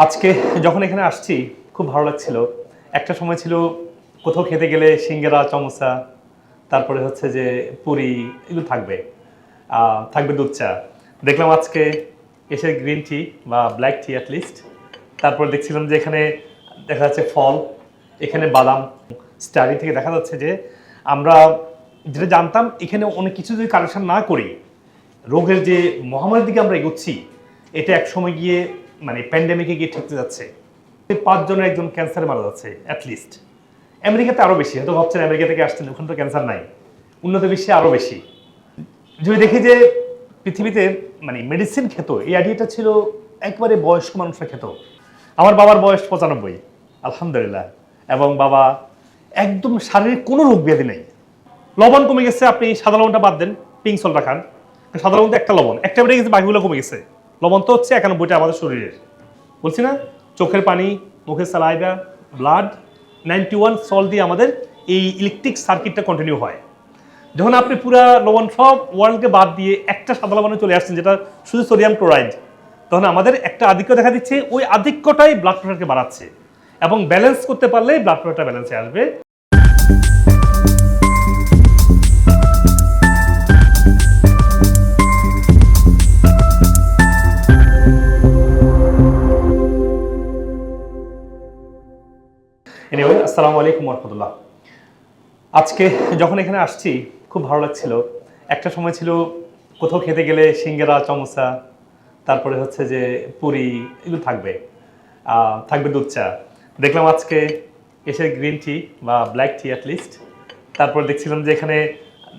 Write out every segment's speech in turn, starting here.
আজকে যখন এখানে আসছি খুব ভালো লাগছিল। একটা সময় ছিল কোথাও খেতে গেলে সিঙ্গারা, চমোসা, তারপরে হচ্ছে যে পুরি এগুলো থাকবে, থাকবে দুধ চা। দেখলাম আজকে এসে গ্রিন টি বা ব্ল্যাক টি অ্যাটলিস্ট। তারপর দেখছিলাম যে এখানে দেখা যাচ্ছে ফল, এখানে বাদাম। স্টাডি থেকে দেখা যাচ্ছে যে আমরা যেটা জানতাম এখানে অনেক কিছু যদি কালেকশন না করি, রোগের যে মহামারীর দিকে আমরা এগোচ্ছি, এটা এক সময় গিয়ে মানে প্যান্ডেমিকে গিয়ে ঠেকতে যাচ্ছে। 5 জনের একজন ক্যান্সারে মারা যাচ্ছে অ্যাটলিস্ট। আমেরিকাতে আরও বেশি, হয়তো ভাবছেন আমেরিকা থেকে আসছেন ওখানে তো ক্যান্সার নাই, উন্নত বিশ্বে আরও বেশি। যদি দেখি যে পৃথিবীতে মানে মেডিসিন খেত, এই আইডিয়াটা ছিল একবারে বয়স্ক মানুষরা খেত। আমার বাবার বয়স 95, আলহামদুলিল্লাহ। এবং বাবা একদম শারীরিক কোনো রোগ ব্যাধি নেই। লবণ কমে গেছে, আপনি সাদা লবণটা বাদ দেন, পিঙ্ক সল্টটা খান। সাদা লবণ তো একটা লবণ, একটা বেড়ে গেছে, বাকিগুলো কমে গেছে। লবণ তো হচ্ছে 91টা আমাদের শরীরের, বলছি না? চোখের পানি, মুখের সালাইভা, ব্লাড, 91 সল্ট দিয়ে আমাদের এই ইলেকট্রিক সার্কিটটা কন্টিনিউ হয়। যখন আপনি পুরা লবণ সব ওয়ার্ল্ডকে বাদ দিয়ে একটা সাদা লবণে চলে আসছেন যেটা শুধু সোডিয়াম ক্লোরাইড, তখন আমাদের একটা আধিক্য দেখা দিচ্ছে। ওই আধিক্যটাই ব্লাড প্রেশারকে বাড়াচ্ছে, এবং ব্যালেন্স করতে পারলেই ব্লাড প্রেশারটা ব্যালেন্সে আসবে। এনিওয়ে, আসসালামু আলাইকুম রহমতুল্লাহ। আজকে যখন এখানে আসছি খুব ভালো লাগছিল। একটা সময় ছিল কোথাও খেতে গেলে সিঙ্গারা, চমোসা, তারপরে হচ্ছে যে পুরি এগুলো থাকবে, থাকবে দুধ চা। দেখলাম আজকে এসে গ্রিন টি বা ব্ল্যাক টি অ্যাটলিস্ট। তারপর দেখছিলাম যে এখানে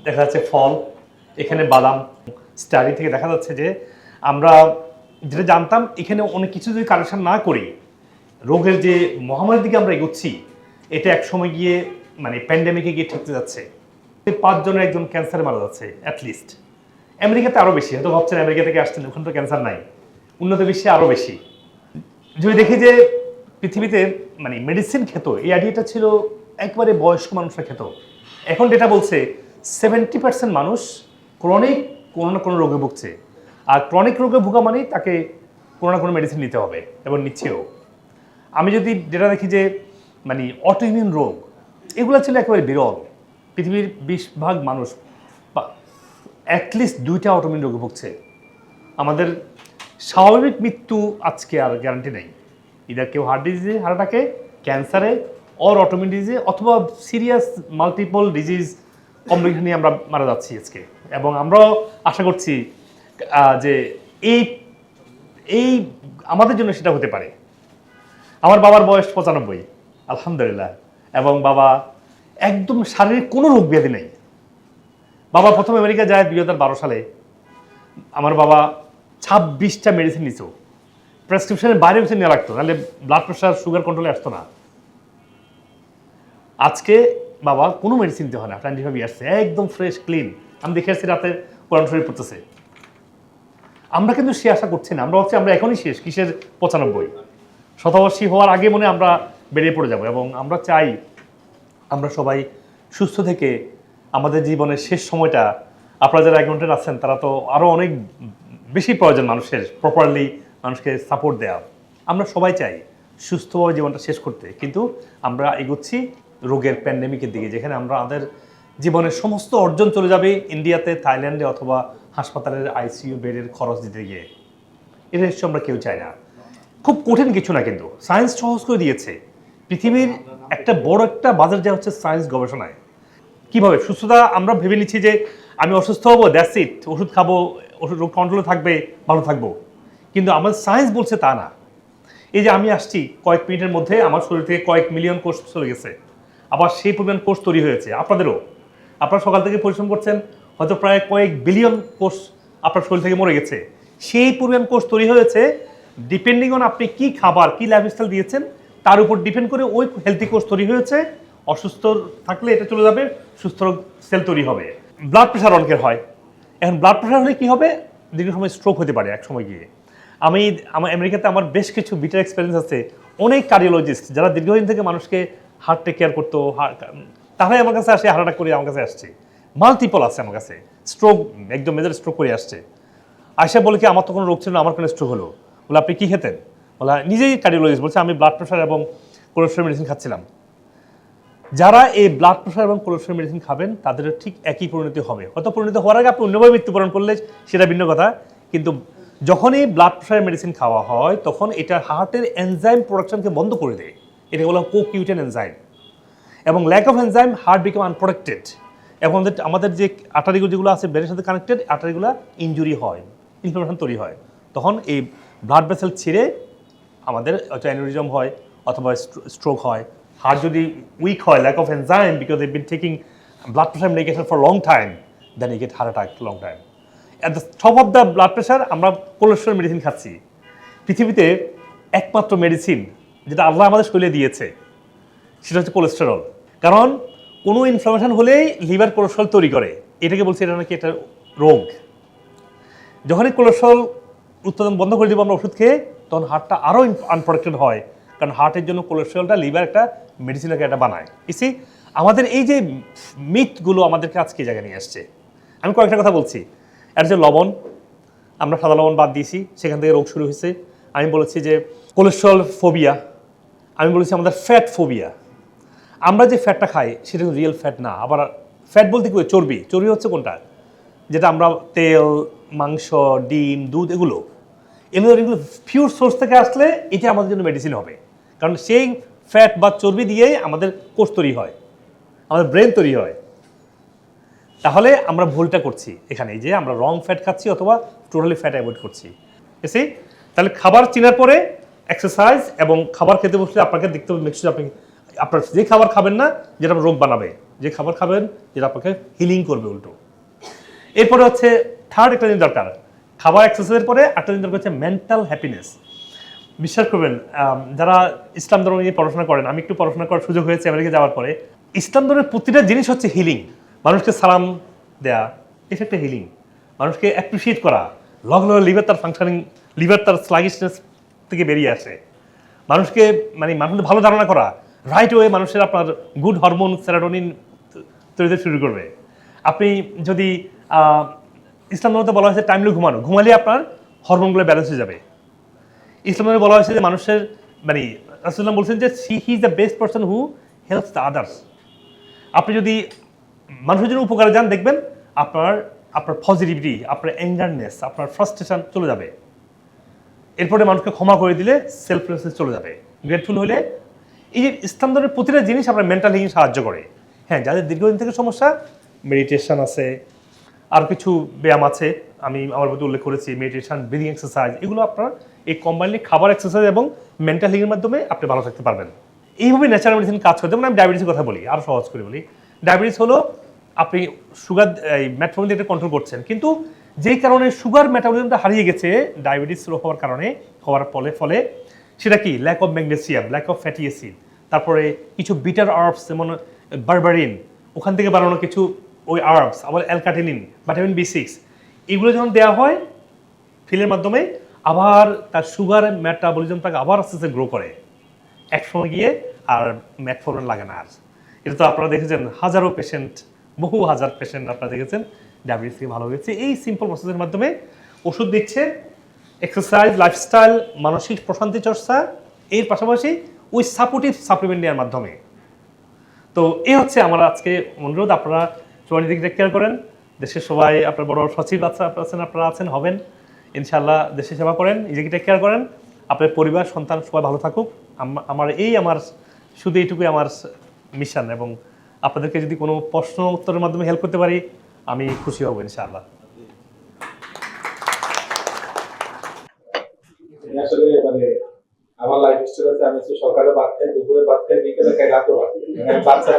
দেখা যাচ্ছে ফল, এখানে বাদাম। স্টাডি থেকে দেখা যাচ্ছে যে আমরা যেটা জানতাম এখানে অনেক কিছু যদি কালেকশন না করি, রোগের যে মহামারীর দিকে আমরা এগোচ্ছি, এটা এক সময় গিয়ে মানে প্যান্ডেমিকে গিয়ে ঠেকতে যাচ্ছে। 5 জনের একজন ক্যান্সারে মারা যাচ্ছে অ্যাটলিস্ট। আমেরিকাতে আরও বেশি, হয়তো ভাবছেন আমেরিকা থেকে আসছেন ওখানে তো ক্যান্সার নাই, উন্নত বিশ্বে আরও বেশি। যদি দেখি যে পৃথিবীতে মানে মেডিসিন খেত, এই আইডিয়াটা ছিল একবারে বয়স্ক মানুষরা খেত। এখন ডেটা বলছে 70% মানুষ ক্রনিক কোনো না কোনো রোগে ভুগছে। আর ক্রনিক রোগে ভোগা মানেই তাকে কোনো না কোনো মেডিসিন নিতে হবে, এবং নিচ্ছেও। আমি যদি যেটা দেখি যে মানে অটোইমিউন রোগ এগুলো ছিল একেবারে বিরল। পৃথিবীর 20 ভাগ মানুষ অ্যাটলিস্ট 2টা অটোইমিউন রোগে ভুগছে। আমাদের স্বাভাবিক মৃত্যু আজকে আর গ্যারান্টি নেই। ইদার কেউ হার্ট ডিজিজে, হার্ট অ্যাটাকে, ক্যান্সারে, অর অটোইমিউন ডিজিজে, অথবা সিরিয়াস মাল্টিপল ডিজিজ কমপ্লিকেশন নিয়ে আমরা মারা যাচ্ছি আজকে। এবং আমরাও আশা করছি যে এই এই আমাদের জন্য সেটা হতে পারে। আমার বাবার বয়স 95, আলহামদুলিল্লাহ। এবং বাবা একদম শারীরিক কোনো রোগ ব্যাধি নেই। বাবা প্রথম আমেরিকা যায় 2012 সালে। আমার বাবা 26টা মেডিসিন নিত, প্রেসক্রিপশনের বাইরে মেডিসিন নেওয়া লাগতো, নাহলে ব্লাড প্রেশার, সুগার কন্ট্রোলে আসতো না। আজকে বাবা কোনো মেডিসিন নিতে হয় না, 25 ইয়ার্সে একদম ফ্রেশ ক্লিন। আমি দেখে আসছি রাতে কোরআন শরীফ পড়তেছে। আমরা কিন্তু সে আশা করছি না, আমরা হচ্ছে আমরা এখনই শেষ, কিসের 95? শতবর্ষী হওয়ার আগে মনে আমরা বেরিয়ে পড়ে যাব। এবং আমরা চাই আমরা সবাই সুস্থ থেকে আমাদের জীবনের শেষ সময়টা, আপনারা যারা অ্যাকাউন্টেন্ট আছেন তারা তো আরও অনেক বেশি প্রয়োজন মানুষের প্রপারলি মানুষকে সাপোর্ট দেওয়া। আমরা সবাই চাই সুস্থভাবে জীবনটা শেষ করতে, কিন্তু আমরা এগোচ্ছি রোগের প্যান্ডেমিকের দিকে, যেখানে আমরা আমাদের জীবনের সমস্ত অর্জন চলে যাবে ইন্ডিয়াতে, থাইল্যান্ডে, অথবা হাসপাতালের আইসিইউ বেডের খরচ দিতে গিয়ে। এটা নিশ্চয় আমরা কেউ চাই না। খুব কঠিন কিছু না, কিন্তু সায়েন্স সহজ করে দিয়েছে। পৃথিবীর একটা বড় একটা বাজার যা হচ্ছে সায়েন্স গবেষণায়। কীভাবে সুস্থতা আমরা ভেবে নিচ্ছি যে আমি অসুস্থ হবো, দ্যাটস ইট, ওষুধ খাবো, ওষুধ রোগ কন্ট্রোলে থাকবে, ভালো থাকবো। কিন্তু আমাদের সায়েন্স বলছে তা না। এই যে আমি আসছি কয়েক মিনিটের মধ্যে আমার শরীর থেকে কয়েক মিলিয়ন কোষ চলে গেছে, আবার সেই পরিমাণ কোষ তৈরি হয়েছে আপনাদেরও। আপনারা সকাল থেকে পরিশ্রম করছেন, হয়তো প্রায় কয়েক বিলিয়ন কোষ আপনার শরীর থেকে মরে গেছে। সেই পরিমাণ কোষ তৈরি হয়েছে ডিপেন্ডিং অন আপনি কী খাবার, কী লাইফস্টাইল দিয়েছেন তার উপর ডিপেন্ড করে ওই হেলথি কোষ তৈরি হয়েছে। অসুস্থ থাকলে এটা চলে যাবে, সুস্থ সেল তৈরি হবে। ব্লাড প্রেশার অনেকের হয়। এখন ব্লাড প্রেশার হলে কী হবে? দীর্ঘ সময় স্ট্রোক হতে পারে এক সময় গিয়ে। আমার আমেরিকাতে আমার বেশ কিছু বিটার এক্সপিরিয়েন্স আছে। অনেক কার্ডিওলজিস্ট যারা দীর্ঘদিন থেকে মানুষকে হার্ট টেক কেয়ার করতো, তারাই আমার কাছে আসে, হার্ট অ্যাটাক করে আমার কাছে আসছে। মাল্টিপল আছে আমার কাছে, স্ট্রোক, একদম মেজর স্ট্রোক করে আসছে। আয়সা বলে কি আমার তো কোনো রোগ ছিল না, আমার কোনো স্ট্রোক হলো। বলে আপনি কী খেতেন? বলা নিজেই কার্ডিওলজিস্ট বলছে আমি ব্লাড প্রেশার এবং কোলেস্ট্রল মেডিসিন খাচ্ছিলাম। যারা এই ব্লাড প্রেশার এবং কোলেস্ট্রল মেডিসিন খাবেন তাদের ঠিক একই পরিণতি হবে। হয়তো পরিণতি হওয়ার আগে আপনি অন্যভাবে মৃত্যুবরণ করলে সেটা ভিন্ন কথা, কিন্তু যখনই ব্লাড প্রেশার মেডিসিন খাওয়া হয় তখন এটা হার্টের এনজাইম প্রোডাকশনকে বন্ধ করে দেয়। এটা হলো কোকিউটেন এনজাইম, এবং lack of enzyme heart become unprotected, এবং আমাদের যে আর্টারিগুলো যেগুলো আছে ব্রেনের সাথে কানেক্টেড, আর্টারিগুলো ইনজুরি হয়, ইনফ্লামেশন তৈরি হয়, তখন এই ব্লাড ভেসেল ছিঁড়ে আমাদের হয়তো অ্যানিউরিজম হয় অথবা স্ট্রোক হয়। হার্ট যদি উইক হয়, lack of enzyme, because they been taking blood pressure medication for long time, then you get heart attack long time. At the top of the blood pressure আমরা cholesterol medicine খাচ্ছি। পৃথিবীতে একমাত্র medicine যেটা আল্লাহ আমাদের শরীরে দিয়েছে সেটা হচ্ছে কোলেস্টেরল। কারণ কোনো ইনফ্লামেশন হলেই লিভার কোলেস্ট্রল তৈরি করে, এটাকে বলছে এটা নাকি একটা রোগ। যখনই কোলেস্ট্রল উৎপাদন বন্ধ করে দেবো আমরা ওষুধ খেয়ে, তখন হার্টটা আরও আনপ্রোটেক্টেড হয়, কারণ হার্টের জন্য কোলেস্ট্রলটা লিভার একটা মেডিসিনকে একটা বানায়। ইসি আমাদের এই যে মিথগুলো আমাদেরকে আজকে জায়গায় নিয়ে আসছে। আমি কয়েকটা কথা বলছি। এটা হচ্ছে লবণ, আমরা সাদা লবণ বাদ দিয়েছি, সেখান থেকে রোগ শুরু হয়েছে। আমি বলেছি যে কোলেস্ট্রল ফোবিয়া, আমি বলেছি আমাদের ফ্যাট ফোবিয়া। আমরা যে ফ্যাটটা খাই সেটা রিয়েল ফ্যাট না। আবার ফ্যাট বলতে কি চর্বি, চর্বি হচ্ছে কোনটা, যেটা আমরা তেল, মাংস, ডিম, দুধ এগুলো পিওর সোর্স থেকে আসলে এটা আমাদের জন্য মেডিসিন হবে। কারণ সেই ফ্যাট বা চর্বি দিয়েই আমাদের কোষ তৈরি হয়, আমাদের ব্রেন তৈরি হয়। তাহলে আমরা ভুলটা করছি এখানে, যে আমরা রং ফ্যাট খাচ্ছি অথবা টোটালি ফ্যাট অ্যাভয়েড করছি। এসে তাহলে খাবার চেনার পরে এক্সারসাইজ, এবং খাবার খেতে বসলে আপনাকে দেখতে হবে মেকশিওর আপনি আপনার যে খাবার খাবেন না যেটা রোগ বানাবে, যে খাবার খাবেন যেটা আপনাকে হিলিং করবে উল্টো। এরপরে হচ্ছে থার্ড একটা জিনিস দরকার, খাবার এক্সারসাইজের পরে একটা জিনিস দরকার হচ্ছে মেন্টাল হ্যাপিনেস। বিশ্বাস করবেন, যারা ইসলাম ধর্ম নিয়ে পড়াশোনা করেন, আমি একটু পড়াশোনা করার সুযোগ হয়েছে আমেরিকা যাওয়ার পরে, ইসলাম ধর্মের প্রতিটা জিনিস হচ্ছে হিলিং। মানুষকে সালাম দেয়া, এটা একটা হিলিং। মানুষকে অ্যাপ্রিসিয়েট করা, লগ লগ লিভার তার ফাংশনিং, লিভার তার স্লাগিশনেস থেকে বেরিয়ে আসে। মানুষকে মানুষের ভালো ধারণা করা, রাইট ওয়ে মানুষের আপনার গুড হরমোন সেরাটোনিন তৈরি শুরু করবে। আপনি যদি ইসলাম ধর্মে বলা হয়েছে টাইমলি ঘুমানো, ঘুমালে আপনার হরমোনগুলো ব্যালেন্স হয়ে যাবে। ইসলাম ধর্মে বলা হয়েছে যে মানুষের রাসূলুল্লাহ বলছেন যে he is the best person who helps the others. আপনি যদি মানুষের জন্য উপকারে যান, দেখবেন আপনার পজিটিভিটি, আপনার অ্যাঙ্গারনেস, আপনার ফ্রাস্ট্রেশন চলে যাবে। এরপরে মানুষকে ক্ষমা করে দিলে সেলফলেসনেস চলে যাবে। গ্রেটফুল হলে এই যে ইসলাম ধর্মের প্রতিটা জিনিস আপনার মেন্টাল হিলিং সাহায্য করে। হ্যাঁ, যাদের দীর্ঘদিন থেকে সমস্যা, মেডিটেশন আছে, আর কিছু ব্যায়াম আছে, আমি আমার প্রতি উল্লেখ করেছি, মেডিটেশন, ব্রিদিং এক্সারসাইজ, এগুলো আপনার এই কম্বাইনলি খাবার, এক্সারসাইজ এবং মেন্টাল হিলিংয়ের মাধ্যমে আপনি ভালো থাকতে পারবেন। এইভাবে ন্যাচারাল মেডিসিন কাজ করে। যেমন আমি ডায়াবেটিসের কথা বলি, আরও সহজ করে বলি। ডায়াবেটিস হলো আপনি সুগার মেটাবলিজম এটা কন্ট্রোল করছেন, কিন্তু যেই কারণে সুগার মেটাবলিজমটা হারিয়ে গেছে ডায়াবেটিস হওয়ার কারণে, হওয়ার ফলে সেটা কি lack of magnesium, lack of fatty acid, তারপরে কিছু বিটার আর্বস যেমন বারবারিন, ওখান থেকে বানানো কিছু ওই আর্বস, আবার অ্যালকাটিনিন, ভিটামিন B6, এগুলো যখন দেওয়া হয় ফিলের মাধ্যমে, আবার তার সুগার মেটাবলিজমটাকে আবার আস্তে আস্তে গ্রো করে, একসময় গিয়ে আর মেটফর্মিন লাগে না আর। এটা তো আপনারা দেখেছেন, হাজারো পেশেন্ট, বহু হাজার পেশেন্ট আপনারা দেখেছেন ডায়াবেটিস থেকে ভালো হয়েছে এই সিম্পল প্রসেসের মাধ্যমে। ওষুধ দিচ্ছে, এক্সারসাইজ, লাইফস্টাইল, মানসিক প্রশান্তি চর্চা, এর পাশাপাশি ওই সাপোর্টিভ সাপ্লিমেন্ট নেওয়ার মাধ্যমে। তো এই হচ্ছে আমার আজকে অনুরোধ, আপনারা সবাই নিজেকে টেক কেয়ার করেন। দেশের সবাই, আপনার বড় সচিব আপনারা আছেন, হবেন ইনশাআল্লাহ, দেশের সেবা করেন, নিজেকে টেক কেয়ার করেন, আপনার পরিবার, সন্তান সবাই ভালো থাকুক। আমার শুধু এইটুকুই আমার মিশন, এবং আপনাদেরকে যদি কোনো প্রশ্ন উত্তরের মাধ্যমে হেল্প করতে পারি আমি খুশি হব ইনশাআল্লাহ। আসলে আমার লাইফ স্টাইল আছে, আমি সকালে ভাত খাই, দুপুরে ভাত খাই, বিকেলে খাই, রাতেও ভাত খাই, বাচ্চা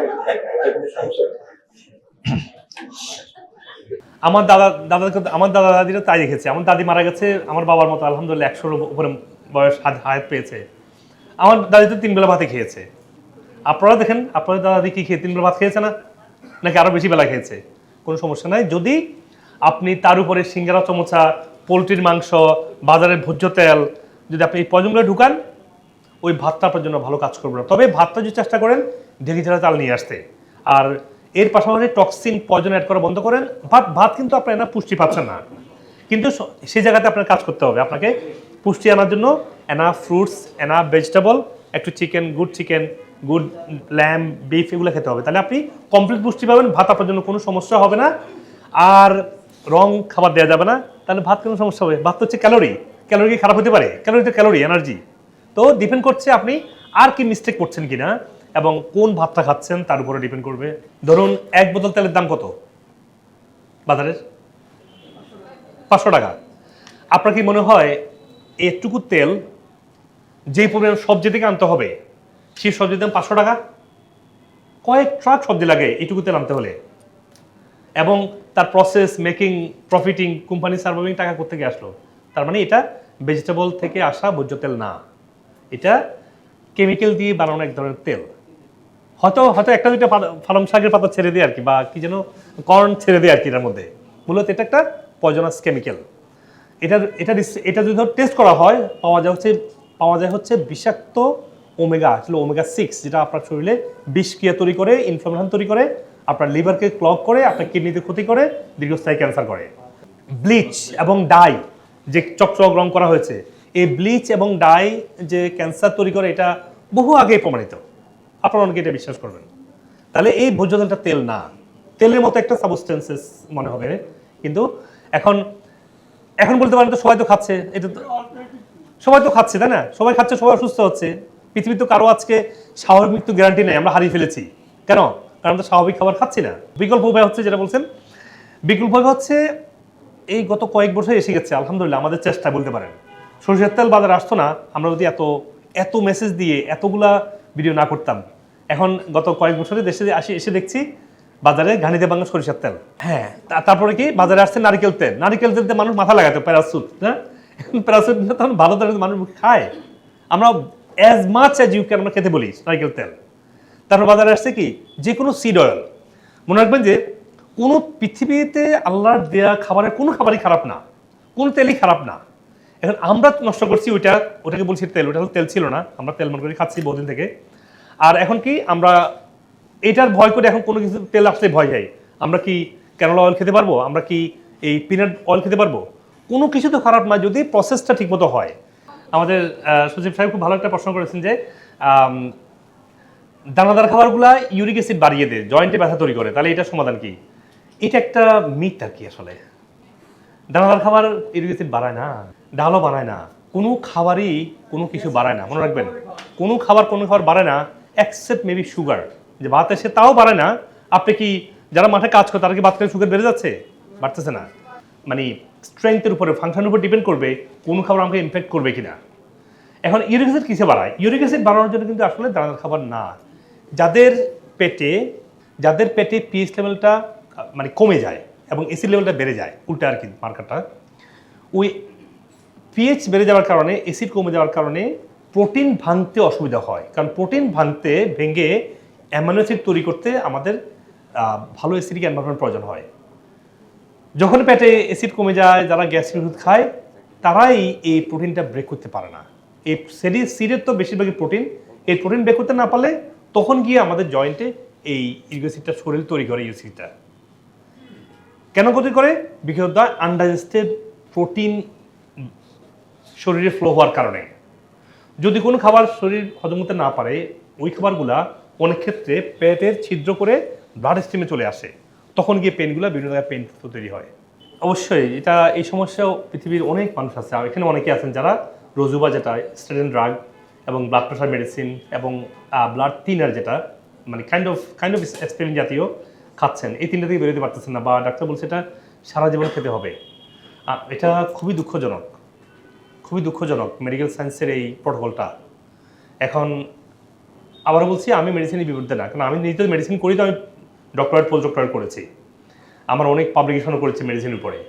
কোনো সমস্যা নেই। আমার দাদা দাদিরা তাই দেখেছে। আমার দাদি মারা গেছে আমার বাবার মতো, আলহামদুলিল্লাহ 100-এর উপরে বয়স হায়াত পেয়েছে। আমার দাদি তো 3 বেলা ভাতে খেয়েছে। আপনারা দেখেন আপনাদের দাদি কি খেয়ে 3 বেলা ভাত খেয়েছে না, নাকি আরো বেশি বেলা খেয়েছে? কোনো সমস্যা নাই, যদি আপনি তার উপরে সিঙ্গারা, চমচা, পোলট্রির মাংস, বাজারের ভোজ্য তেল যদি আপনি এই পয়জনগুলো ঢুকান, ওই ভাতটা আপনার জন্য ভালো কাজ করবে না। তবে ভাতটা যদি চেষ্টা করেন ঢেকি ছাড়া চাল নিয়ে আসতে, আর এর পাশাপাশি টক্সিন, পয়জন অ্যাড করা বন্ধ করেন। ভাত কিন্তু আপনার পুষ্টি পাচ্ছেন না, কিন্তু সেই জায়গাতে আপনার কাজ করতে হবে। আপনাকে পুষ্টি আনার জন্য এনাফ ফ্রুটস, এনাফ ভেজিটেবল, একটু চিকেন, গুড ল্যাম্ব, বিফ, এগুলো খেতে হবে। তাহলে আপনি কমপ্লিট পুষ্টি পাবেন, ভাত আপনার জন্য কোনো সমস্যা হবে না। আর রং খাবার দেওয়া যাবে না, তাহলে ভাত কোনো সমস্যা হবে? ভাত তো হচ্ছে ক্যালোরি, ক্যালোরি কি খারাপ হতে পারে? ক্যালোরি তো ক্যালোরি, এনার্জি। তো ডিপেন্ড করছে আপনি আর কি মিস্টেক করছেন কিনা এবং কোন ভাতটা খাচ্ছেন তার উপরে ডিপেন্ড করবে। ধরুন 1 বোতল তেলের দাম কত বাজারের? 500 টাকা। আপনার কি মনে হয় এটুকু তেল যেই পরিমাণ সবজি থেকে আনতে হবে সেই সবজির দাম 500 টাকা? কয়েক ট্রাক সবজি লাগে এইটুকু তেল আনতে হলে, এবং তার process, making, profiting, company surviving টাকা কোত্থেকে আসলো? তার মানে এটা ভেজিটেবল থেকে আসা ভোজ্য তেল না, এটা কেমিক্যাল দিয়ে বানানো এক ধরনের তেল। হয়তো একটা দুইটা পালং শাকের পাতা ছেড়ে দেয় আর কি, বা কি যেন কর্ন ছেড়ে দেয় আর কি এটার মধ্যে। মূলত এটা একটা পয়জনাস কেমিক্যাল। এটা যদি টেস্ট করা হয় পাওয়া যায় হচ্ছে বিষাক্ত ওমেগা, আসলে ওমেগা 6, যেটা আপনার শরীরে বিষক্রিয়া তৈরি করে, ইনফ্লামেশন তৈরি করে, আপনার লিভারকে ক্লগ করে, আপনার কিডনিতে ক্ষতি করে, দীর্ঘস্থায়ী ক্যান্সার করে। ব্লিচ এবং ডাই যে চকচক রং করা হয়েছে, এই ব্লিচ এবং ডাই যে ক্যান্সার তৈরি করে, এটা বহু আগে প্রমাণিত। আপনারা অনেকে এটা বিশ্বাস করবেন। তাহলে এই ভোজ্য তেলটা তেল না, তেলের মতো একটা সাবস্টেন্সেস মনে হবে। কিন্তু এখন বলতে পারেন তো সবাই তো খাচ্ছে, এটা তো সবাই তো খাচ্ছে, তাই না? সবাই খাচ্ছে, সবাই অসুস্থ হচ্ছে। পৃথিবীর তো কারো আজকে স্বাভাবিক মৃত্যু গ্যারান্টি নেই, আমরা হারিয়ে ফেলেছি। কেন? কারণ তো স্বাভাবিক খাবার খাচ্ছি না। বিকল্প উপায় হচ্ছে, যেটা বলছেন, বিকল্প উপায় হচ্ছে এই গত কয়েক বছর এসে গেছে আলহামদুলিল্লাহ, আমাদের চেষ্টা বলতে পারেন। সরিষার তেল বাজারে আসতো না, আমরা যদি এত মেসেজ দিয়ে এতগুলা ভিডিও না করতাম। এখন গত কয়েক বছরে দেশে এসে দেখছি বাজারে ঘানিতে বাংলা সরিষার তেল। হ্যাঁ, তারপরে কি বাজারে আসছে নারিকেল তেল। নারিকেল তেলতে মানুষ মাথা লাগাতো, প্যারাসুট, হ্যাঁ, প্যারাসুট তখন ভালো তেল মানুষ খায়। আমরা as much as you can আমরা খেতে বলি নারিকেল তেল। তারপর বাজারে আসছে কি যে কোনো সিড অয়েল। মনে রাখবেন যে কোনো পৃথিবীতে আল্লাহর দেয়া খাবারের কোনো খাবারই খারাপ না, কোনো তেলই খারাপ না। এখন আমরা নষ্ট করছি ওটাকে বলছি তেল, ওটা তেল ছিল না, আমরা তেল মনে করে খাচ্ছি বহুদিন থেকে। আর এখন কি আমরা এটার ভয় করে এখন কোনো কিছু তেল আসলে ভয় যাই। আমরা কি ক্যানোলা অয়েল খেতে পারবো? আমরা কি এই পিনাট অয়েল খেতে পারবো? কোনো কিছু তো খারাপ না যদি প্রসেসটা ঠিকমতো হয়। আমাদের সচিব সাহেব খুব ভালো একটা প্রশ্ন করেছেন যে দানাদার খাবারগুলা ইউরিক অ্যাসিড বাড়িয়ে দেয়, জয়েন্টে ব্যথা তৈরি করে, তাহলে এটা সমাধান কি? এটা একটা মিথ আর কি। আসলে দানাদার খাবার ইউরিক অ্যাসিড বাড়ায় না, ডালও বাড়ায় না, কোনো খাবারই কোনো কিছু বাড়ায় না। মনে রাখবেন, কোনো খাবার বাড়ায় না এক্সেপ্ট মেবি সুগার, যে ভাত এসে তাও বাড়ায় না। আপনি কি যারা মাঠে কাজ করে তারা কি ভাত খেলে সুগার বেড়ে যাচ্ছে? বাড়তেছে না। মানে স্ট্রেংথের উপরে, ফাংশনের উপর ডিপেন্ড করবে কোন খাবার আমাকে ইমপ্যাক্ট করবে কিনা। এখন ইউরিক অ্যাসিড কিসে বাড়ায়? ইউরিক অ্যাসিড বাড়ানোর জন্য কিন্তু আসলে দানাদার খাবার না। যাদের পেটে পিএইচ লেভেলটা মানে কমে যায় এবং অ্যাসিড লেভেলটা বেড়ে যায়, উল্টা আর কি মার্কারটা, ওই পিএইচ বেড়ে যাওয়ার কারণে, অ্যাসিড কমে যাওয়ার কারণে প্রোটিন ভাঙতে অসুবিধা হয়। কারণ প্রোটিন ভেঙে অ্যামাইনো অ্যাসিড তৈরি করতে আমাদের ভালো অ্যাসিডিক এনভায়রনমেন্ট প্রয়োজন হয়। যখন পেটে অ্যাসিড কমে যায়, যারা গ্যাস্ট্রিক ওষুধ খায় তারাই এই প্রোটিনটা ব্রেক করতে পারে না। এই সিডের তো বেশিরভাগই প্রোটিন, এই প্রোটিন ব্রেক করতে না পারলে তখন গিয়ে আমাদের জয়েন্টে এই ইউরিক অ্যাসিডটা শরীর তৈরি করে। ইউরিকটা কেন ক্ষতি করে? Because of the undigested protein শরীরে ফ্লো হওয়ার কারণে। যদি কোনো খাবার শরীর হজম করতে না পারে, ওই খাবারগুলা অনেক ক্ষেত্রে পেটের ছিদ্র করে ব্লাড স্ট্রিমে চলে আসে, তখন গিয়ে পেনগুলো বিভিন্ন জায়গায় পেন তৈরি হয়। অবশ্যই এই সমস্যাও পৃথিবীর অনেক মানুষ আছে, এখানে অনেকে আছেন যারা রোজুবা, যেটা স্টেরয়েড ড্রাগ এবং ব্লাড প্রেশার মেডিসিন এবং ব্লাড থিনার, যেটা মানে কাইন্ড অফ অ্যাসপিরিন জাতীয় খাচ্ছেন, এই তিনটা থেকে বেরোতে পারতেছেন না, বা ডাক্তার বলছে এটা সারা জীবন খেতে হবে। এটা খুবই দুঃখজনক মেডিকেল সায়েন্সের এই প্রটোকলটা। এখন আবারও বলছি, আমি মেডিসিনের বিরুদ্ধে না, কারণ আমি নিজে মেডিসিন করি, তো আমি ডক্টরেট, পোস্ট ডক্টরেট করেছি, আমার অনেক পাবলিকেশনও করেছি মেডিসিনের উপরে।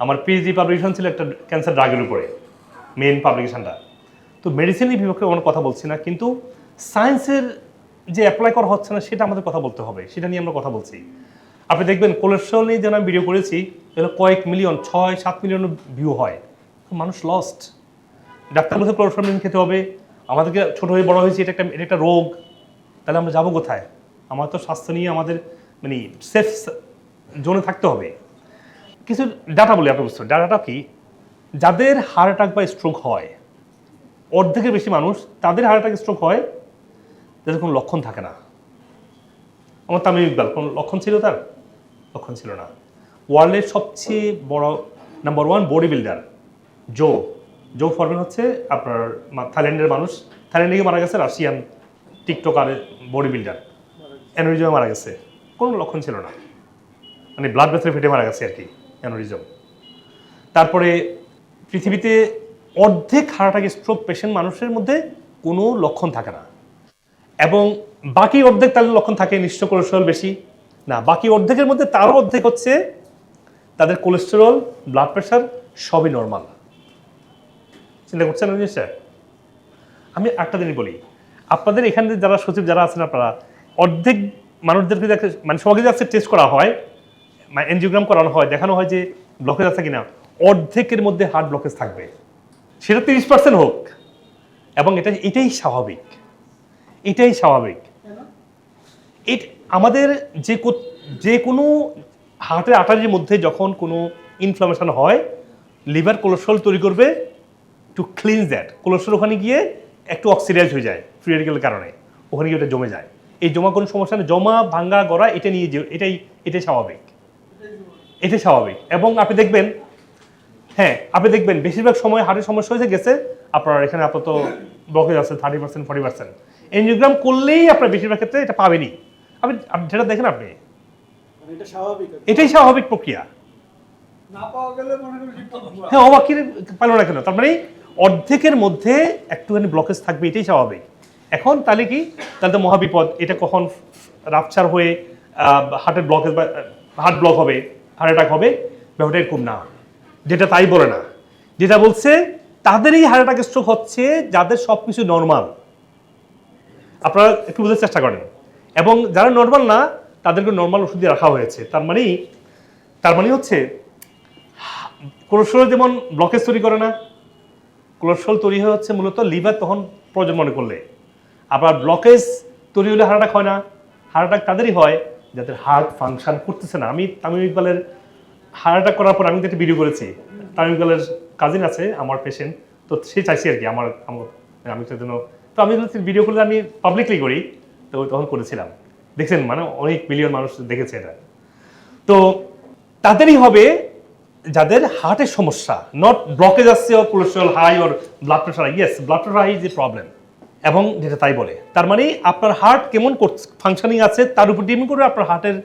আমার পিএইচডি পাবলিকেশন ছিল একটা ক্যান্সার ড্রাগের উপরে, মেইন পাবলিকেশনটা। তো মেডিসিনের বিপক্ষে কোনো কথা বলছি না, কিন্তু সায়েন্সের যে অ্যাপ্লাই করা হচ্ছে না সেটা আমাদের কথা বলতে হবে, সেটা নিয়ে আমরা কথা বলছি। আপনি দেখবেন কোলেস্ট্রল নিয়ে যেন আমি ভিডিও করেছি, এগুলো কয়েক মিলিয়ন, 6-7 মিলিয়ন ভিউ হয়, মানুষ লস্ট। ডাক্তার বলছে কোলেস্ট্রল মেডিসিন খেতে হবে, আমাদেরকে ছোটো হয়ে বড় হয়েছে, এটা একটা রোগ, তাহলে আমরা যাবো কোথায়? আমার তো স্বাস্থ্য নিয়ে আমাদের মানে সেফ জোনে থাকতে হবে। কিছু ডাটা বলি আপনি বুঝতে, ডাটাটা কি? যাদের হার্ট অ্যাটাক বা স্ট্রোক হয় অর্ধেকের বেশি মানুষ তাদের হার্ট অ্যাটাক স্ট্রোক হয় যাদের কোনো লক্ষণ থাকে না। আমার তামিম ইকবাল কোনো লক্ষণ ছিল তার? লক্ষণ ছিল না। ওয়ার্ল্ডের সবচেয়ে বড় নাম্বার 1 বডি বিল্ডার জো ফরম্যান হচ্ছে আপনার থাইল্যান্ডের মানুষ, থাইল্যান্ডে গিয়ে মারা গেছে, রাশিয়ান টিকটকার বডি বিল্ডার, অ্যানোরিজমে মারা গেছে, কোনো লক্ষণ ছিল না, মানে ব্লাড ভেসেল ফেটে মারা গেছে আর কি, অ্যানোরিজম। তারপরে পৃথিবীতে অর্ধেক হার্ট অ্যাটাক স্ট্রোক পেশেন্ট মানুষের মধ্যে কোনো লক্ষণ থাকে না, এবং বাকি অর্ধেক তাদের লক্ষণ থাকে, নিশ্চয় কোলেস্টেরল বেশি না, বাকি অর্ধেকের মধ্যে তারও অর্ধেক হচ্ছে তাদের কোলেস্টেরল, ব্লাড প্রেশার সবই নর্মাল। চিন্তা করছেন না জিনিসটা? আমি একটা জিনিস বলি, আপনাদের এখানে যারা সচিব যারা আছেন, আপনারা অর্ধেক মানুষদেরকে মানে সবাইকে যাচ্ছে টেস্ট করা হয়, এনজিওগ্রাম করানো হয়, দেখানো হয় যে ব্লকেজ আছে কিনা, অর্ধেকের মধ্যে হার্ট ব্লকেজ থাকবে, সেটা 30% হোক, এবং এটাই স্বাভাবিক, এটাই স্বাভাবিক। আমাদের যে কোনো হার্টের আর্টারির মধ্যে যখন কোনো ইনফ্লামেশন হয়, লিভার কোলেস্ট্রল তৈরি করবে টু ক্লিনজ দ্যাট। কোলেস্ট্রল ওখানে গিয়ে একটু অক্সিডাইজ হয়ে যায় ফ্রি রেডিক্যালের কারণে, ওখানে গিয়ে ওটা জমে যায়। এই জমা কোনো সমস্যা নেই, জমা ভাঙ্গা গড়া এটা নিয়ে এটাই স্বাভাবিক, এটাই স্বাভাবিক। এবং আপনি দেখবেন, হ্যাঁ আপনি দেখবেন বেশিরভাগ সময় হার্টের সমস্যা হয়েছে গেছে আপনার এখানে আপাতত ব্লকেজ আছে 30% 40%, এনজিওগ্রাম করলেই আপনার বেশিরভাগ ক্ষেত্রে এটা পাবেনই। আপনি যেটা দেখেন আপনি, এটাই স্বাভাবিক প্রক্রিয়া। হ্যাঁ অবাক পাইল না কেন? তার মানে অর্ধেকের মধ্যে একটুখানি ব্লকেজ থাকবে, এটাই স্বাভাবিক। এখন তাহলে কি, তাহলে তো মহাবিপদ, এটা কখন রাপচার হয়ে হার্টের ব্লকেজ বা হার্ট ব্লক হবে, হার্ট অ্যাটাক হবে, ব্যাপারটা এরকম না। যেটা তাই বলে না, যেটা বলছে তাদেরই হার্ট অ্যাটাক স্ট্রোক হচ্ছে যাদের সব কিছু নর্মাল। আপনারা একটু বোঝার চেষ্টা করেন। এবং যারা নর্মাল না তাদেরকে নর্মাল ওষুধ দিয়ে রাখা হয়েছে। তার মানে হচ্ছে কোলেস্ট্রল যেমন ব্লকেজ তৈরি করে না, কোলেস্ট্রল তৈরি হচ্ছে মূলত লিভার তখন প্রয়োজন মনে করলে। আবার ব্লকেজ তৈরি হলে হার্ট অ্যাটাক হয় না, হার্ট অ্যাটাক তাদেরই হয় যাদের হার্ট ফাংশন করতেছে না। আমি তামিম ইকবালের হার্ট অ্যাটাক করার পর আমি একটা ভিডিও করেছি, তামিম ইকবালের কাজিন আছে আমার পেশেন্ট, তো সে চাইছি আর কি আমি জন্য, তো আমি ভিডিও করলে আমি পাবলিকলি করি, তো তখন করেছিলাম, দেখছেন মানে অনেক মিলিয়ন মানুষ দেখেছে এটা। তো তাদেরই হবে যাদের হার্টের সমস্যা, নট ব্লকেজ আসছে ওর কোলেস্ট্রল হাই ওর blood pressure, yes blood pressure high is a problem, এবং যেটা তাই বলে। তার মানে আপনার হার্ট কেমন ফাংশনিং আছে তার উপর ডিপেন্ড করে আপনার হার্টের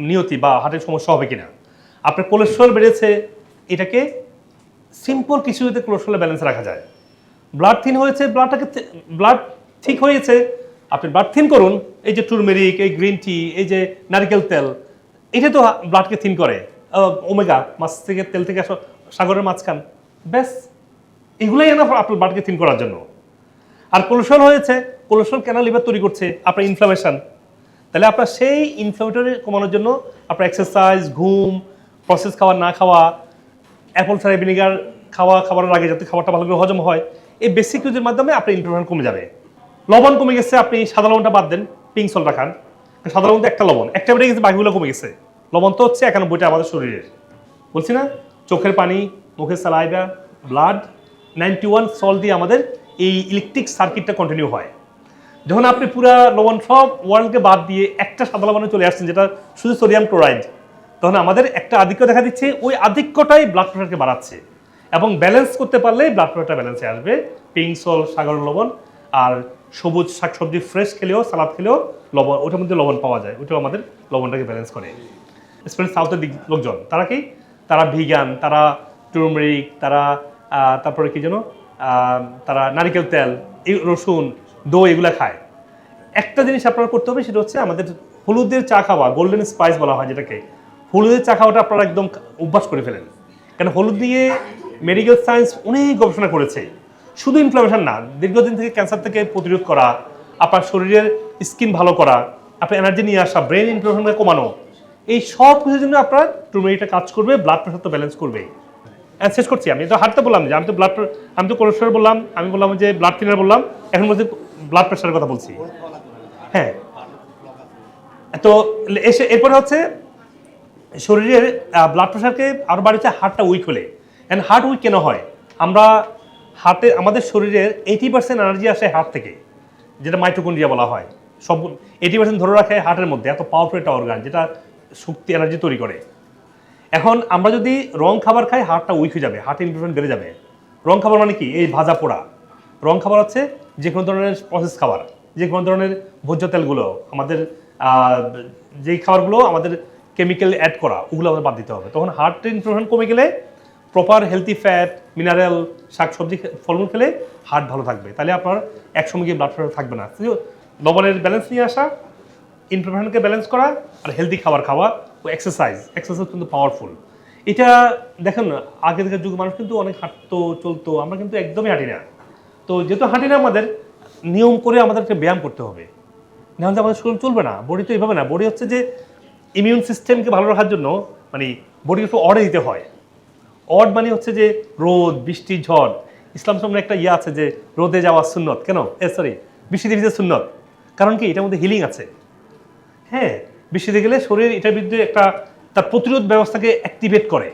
নিয়তি বা হার্টের সমস্যা হবে কিনা। আপনার কোলেস্ট্রল বেড়েছে, এটাকে সিম্পল কিছুতে কোলেস্ট্রলের ব্যালেন্স রাখা যায়। ব্লাড থিন হয়েছে, ব্লাড ঠিক হয়েছে, আপনি ব্লাড থিন করুন, এই যে টুরমেরিক, এই গ্রিন টি, এই যে নারকেল তেল, এটা তো ব্লাডকে থিন করে। ওমেগা মাছ থেকে, তেল থেকে সাগরের মাছ খান, ব্যাস এগুলোই এনাফ আপনার ব্লাডকে থিন করার জন্য। আর কোলেস্ট্রল হয়েছে, কোলেস্ট্রল কেন লিভার তৈরি করছে? আপনার ইনফ্লামেশন। তাহলে আপনার সেই ইনফ্লামেটরি কমানোর জন্য আপনার এক্সারসাইজ, ঘুম, প্রসেস খাবার না খাওয়া, অ্যাপল সাইডার ভিনেগার খাওয়া, খাবারের আগে যাতে খাবারটা ভালো করে হজম হয়, এই বেসিক ইউজের মাধ্যমে আপনার ইনফ্লামেশন কমে যাবে। লবণ কমে গেছে, আপনি সাদা লবণটা বাদ দেন, পিঙ্ক সল্টটা খান। সাদা লবণ তো একটা লবণ, একটা বেড়ে গেছে, বাকিগুলো কমে গেছে। লবণ তো হচ্ছে 91টা আমাদের শরীরের, বলছি না, চোখের পানি, মুখের সালাইভা, ব্লাড, 91 সল্ট দিয়ে আমাদের এই ইলেকট্রিক সার্কিটটা কন্টিনিউ হয়। যখন আপনি পুরা লবণ সব ওয়ার্ল্ডকে বাদ দিয়ে একটা সাদা লবণে চলে আসছেন যেটা শুধু সোডিয়াম ক্লোরাইড, তখন আমাদের একটা আধিক্য দেখা দিচ্ছে, ওই আধিক্যটাই ব্লাড প্রেশারকে বাড়াচ্ছে। এবং ব্যালেন্স করতে পারলে ব্লাড প্রেশারটা ব্যালেন্সে আসবে। পিঙ্ক সল্ট, সাগরের লবণ, আর সবুজ শাকসবজি ফ্রেশ খেলেও, সালাদ খেলেও লবণ, ওটার মধ্যে লবণ পাওয়া যায়, ওটাও আমাদের লবণটাকে ব্যালেন্স করে। স্পেশালি সাউথের লোকজন, তারা কি, তারা ভিগান, তারা টুরমেরিক, তারা তারপরে কি যেন, তারা নারিকেল তেল, এই রসুন, দই এগুলো খায়। একটা জিনিস আপনারা করতে হবে, সেটা হচ্ছে আমাদের হলুদের চা খাওয়া, গোল্ডেন স্পাইস বলা হয় যেটাকে, হলুদের চা খাওয়াটা আপনারা একদম অভ্যাস করে ফেলেন। কেন হলুদ নিয়ে মেডিকেল সায়েন্স অনেক গবেষণা করেছে, শুধু ইনফ্লামেশন না, দীর্ঘদিন থেকে ক্যান্সার থেকে প্রতিরোধ করা, আপনার শরীরের স্কিন ভালো করা, আপনার এনার্জি নিয়ে আসা, ব্রেন ইনফ্লামেশনকে কমানো, এই সব কিছুর জন্য আপনার টুরমেরিকটা কাজ করবে, ব্লাড প্রেশার তো ব্যালেন্স করবে। শেষ করছি, আমি তো হাঁটতে বললাম যে আমি তো কোলেস্ট্রল বললাম, আমি বললাম যে ব্লাড থিনার বললাম, এখন বলছি ব্লাড প্রেশারের কথা বলছি। হ্যাঁ, তো এরপরে হচ্ছে শরীরের ব্লাড প্রেশারকে আরো বাড়িতে হার্টটা উইক হলে। এন্ড হার্ট উইক কেন হয়? আমরা হার্টে আমাদের শরীরের 80% এনার্জি আসে হার্ট থেকে, যেটা মাইটোকন্ড্রিয়া বলা হয়। সব 80% ধরে রাখে হার্টের মধ্যে, এত পাওয়ারফুল একটা অর্গান যেটা শক্তি এনার্জি তৈরি করে। এখন আমরা যদি রং খাবার খাই হার্টটা উইক হয়ে যাবে, হার্ট ইনফ্লুয়েন্স বেড়ে যাবে। রং খাবার মানে কি? এই ভাজা পোড়া। রং খাবার হচ্ছে যে কোনো ধরনের প্রসেস খাবার, যে কোনো ধরনের ভোজ্য তেলগুলো, আমাদের যেই খাবারগুলো আমাদের কেমিক্যাল অ্যাড করা, ওগুলো আমাদের বাদ দিতে হবে। তখন হার্ট ইনফ্লুয়েন্স কমে গেলে প্রপার হেলদি ফ্যাট, মিনারেল, শাকসবজি, ফলমূল খেলে হার্ট ভালো থাকবে। তাহলে আপনার একসঙ্গে গিয়ে ব্লাড প্রেশার থাকবে না। লবণের ব্যালেন্স নিয়ে আসা, ইনফ্লামেশনকে ব্যালেন্স করা, আর হেলদি খাবার খাওয়া, ও এক্সারসাইজ কিন্তু পাওয়ারফুল। এটা দেখেন আগের যুগে মানুষ কিন্তু অনেক হাঁটতো চলতো, আমরা কিন্তু একদমই হাঁটি না। তো যেহেতু হাঁটি না, আমাদের নিয়ম করে আমাদের একটা ব্যায়াম করতে হবে, নাহলে আমাদের শরীর চলবে না। বডি তো এইভাবে না। বডি হচ্ছে যে ইমিউন সিস্টেমকে ভালো রাখার জন্য মানে বডিকে একটু অর্ডে দিতে হয়। অড মানে হচ্ছে যে রোদ, বৃষ্টি, ঝড়। ইসলাম সামনে একটা ইয়ে আছে যে রোদে যাওয়া সুন্নত, কেন সরি বৃষ্টিতে ভিজে সুন্নত, কারণ কি এটার মধ্যে হিলিং আছে। হ্যাঁ, বৃষ্টিতে গেলে শরীর এটার বিরুদ্ধে একটা তার প্রতিরোধ ব্যবস্থাকে অ্যাক্টিভেট করে।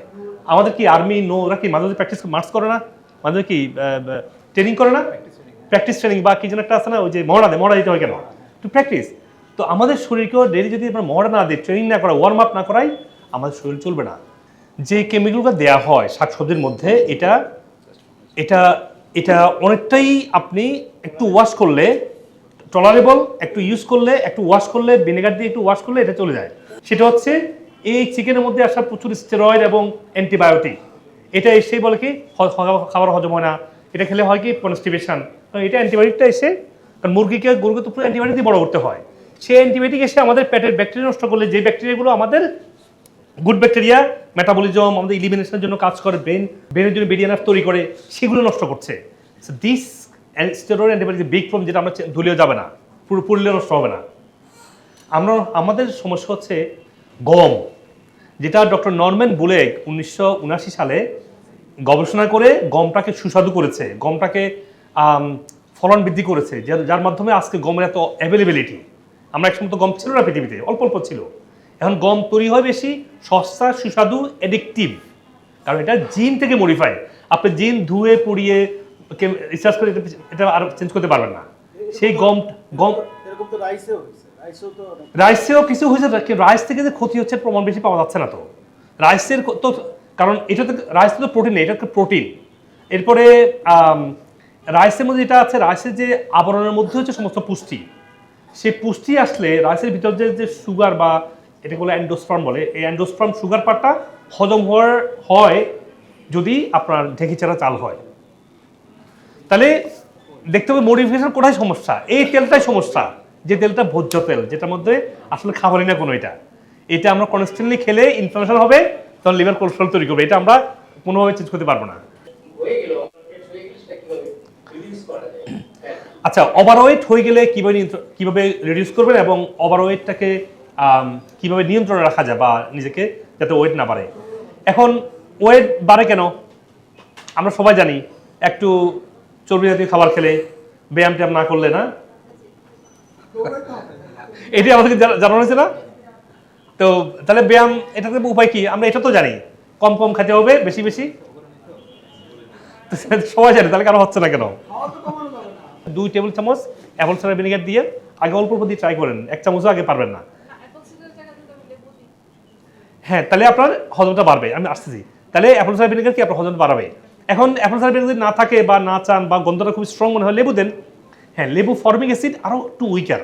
আমাদের কি আর্মি, নো, ওরা কি মাঝে মাঝে প্র্যাকটিস মার্চ করে না, মাঝে কি ট্রেনিং করে না, প্র্যাকটিস ট্রেনিং বা কি যেন একটা আছে না, ওই যে মহড়া দিতে হয় কেন? To practice. তো আমাদের শরীরকেও ডেলি যদি আমরা মহড়া না দিই, ট্রেনিং না করা, ওয়ার্ম আপ না করাই, আমাদের শরীর চলবে না। যে কেমিক্যালগুলো দেওয়া হয় শাকসবজির মধ্যে, এটা এটা এটা অনেকটাই আপনি একটু ওয়াশ করলে টলারেবল, একটু ইউজ করলে, একটু ওয়াশ করলে, ভিনেগার দিয়ে একটু ওয়াশ করলে এটা চলে যায়। সেটা হচ্ছে এই চিকেনের মধ্যে আসা প্রচুর স্টেরয়েড এবং অ্যান্টিবায়োটিক। এটা এসে বলে কি খাবার হজম হয় না, এটা খেলে হয় কি কনস্টিপেশন। এটা অ্যান্টিবায়োটিকটা এসে, কারণ গরুকে তো পুরো অ্যান্টিবায়োটিক দিয়ে বড় করতে হয়। সেই অ্যান্টিবায়োটিক এসে আমাদের পেটের ব্যাকটেরিয়া নষ্ট করলে, যে ব্যাকটেরিয়াগুলো আমাদের গুড ব্যাকটেরিয়া, মেটাবলিজম, আমাদের ইলিমিনেশনের জন্য কাজ করে, ব্রেনের জন্য বিডিএনএফ তৈরি করে, সেগুলো নষ্ট করছে। So this steroid antibiotic big problem, যেটা আমরা ধুলেও যাবে না, পুরো পুরলে নষ্ট হবে না। আমাদের সমস্যা হচ্ছে গম, যেটা ডক্টর নরম্যান বুলেক 1979 সালে গবেষণা করে গমটাকে সুস্বাদু করেছে, গমটাকে ফলন বৃদ্ধি করেছে, যার মাধ্যমে আজকে গমের এত অ্যাভেলেবিলিটি। আমরা একসময় তো গম ছিল না পৃথিবীতে, অল্প অল্প ছিল। এখন গম তৈরি হয় বেশি, সস্তা, সুস্বাদু, অ্যাডিকটিভ, কারণ এটা জিন থেকে মডিফাই। আপনি জিন ধুয়ে পুড়িয়ে রিসার্চ করে এটা আর চেঞ্জ করতে পারবেন না। সেই গম এরকম তো রাইসেও হয়েছে, রাইসেও কিছু হয়েছে, রাইস থেকে যে ক্ষতি হচ্ছে প্রমাণ বেশি পাওয়া যাচ্ছে না। তো রাইসের তো, কারণ এটা তো রাইস তো প্রোটিন নেই, এটা প্রোটিন। এরপরে রাইসের মধ্যে যেটা আছে, রাইসের যে আবরণের মধ্যে হচ্ছে সমস্ত পুষ্টি। সেই পুষ্টি আসলে রাইসের ভিতর যে সুগার, বা এটা বলে অ্যান্ডোস্পার্ম বলে, এই অ্যান্ডোস্পার্ম সুগার পার্টটা হজম হয় যদি আপনার ঢেঁকি ছাড়া চাল হয়। তাহলে দেখতে হবে মডিফিকেশন কোথায় সমস্যা। এই তেলটাই সমস্যা, যে তেলটা ভোজ্য তেল, যেটার মধ্যে আসলে খাবারই না কোনো। এটা আমরা কনস্ট্যান্টলি খেলে ইনফ্লামেশন হবে, তখন লিভার কোলেস্ট্রল তৈরি করবে। এটা আমরা কোনোভাবে চেঞ্জ করতে পারবো না। আচ্ছা, ওভারওয়েট হয়ে গেলে কিভাবে রিডিউস করবেন, এবং ওভারওয়েটটাকে কিভাবে নিয়ন্ত্রণে রাখা যায়, বা নিজেকে যাতে ওয়েট না বাড়ে। এখন ওয়েট বাড়ে কেন আমরা সবাই জানি, একটু চর্বি জাতীয় খাবার খেলে, ব্যায়াম ট্যায়াম না করলে, না? এটি আমাদেরকে জানানো হয়েছে না? তো তাহলে ব্যায়াম, এটাতে উপায় কি? আমরা এটা তো জানি, কম কম খেতে হবে, বেশি বেশি সবাই জানে, তাহলে কেন হচ্ছে না কেন? 2 টেবিল চামচ অ্যাপল সাইডার ভিনেগার দিয়ে আগে অল্প দিয়ে ট্রাই করেন, 1 চামচও আগে পারবেন না। হ্যাঁ, তাহলে আপনার হজমটা বাড়বে। আমি আসতেছি। তাহলে অ্যাপল সাইডার ভিনেগার কি আপনার হজম বাড়াবে। এখন অ্যাপল সাইডার ভিনেগার যদি না থাকে, বা না চান, বা গন্ধটা খুব স্ট্রং মনে হয়, লেবু দেন। হ্যাঁ, লেবু ফর্মিক অ্যাসিড আরও একটু উইকার।